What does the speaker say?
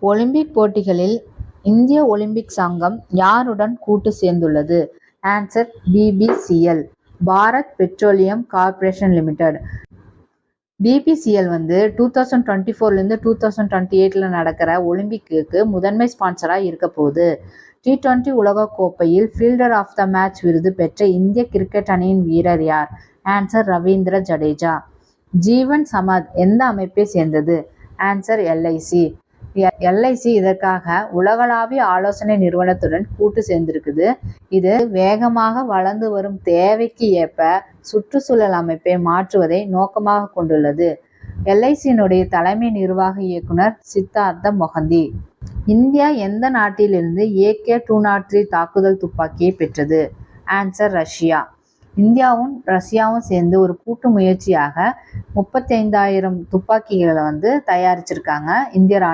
Olympic போட்டிகளில் இந்திய Olympic சங்கம் யாருடன் கூட்டு சேர்ந்துள்ளது? Answer BPCL, Bharat petroleum corporation limited. BPCL 2024 2028 நடக்கிற ஒலிம்பிக்கு முதன்மை ஸ்பான்சரா இருக்க போகுது. T20 உலகக்கோப்பையில் ஃபீல்டர் ஆஃப் த மேட்ச் விருது பெற்ற இந்திய கிரிக்கெட் அணியின் வீரர் யார்? ஆன்சர் ரவீந்திர ஜடேஜா. ஜீவன் சமாத் எந்த அமைப்பை சேர்ந்தது? Answer LIC. எல்ஐசி இதற்காக உலகளாவிய ஆலோசனை நிறுவனத்துடன் கூட்டு சேர்ந்திருக்குது. இது வேகமாக வளர்ந்து வரும் தேவைக்கு ஏற்ப சுற்றுச்சூழல் அமைப்பை மாற்றுவதை நோக்கமாக கொண்டுள்ளது. எல்ஐசியினுடைய தலைமை நிர்வாக இயக்குனர் சித்தார்த்த மொஹந்தி. இந்தியா எந்த நாட்டிலிருந்து AK-203 தாக்குதல் துப்பாக்கியை பெற்றது? Answer Russia. இந்தியாவும் ரஷ்யாவும் சேர்ந்து ஒரு கூட்டு முயற்சியாக 35,000 துப்பாக்கிகளை தயாரிச்சிருக்காங்க. இந்திய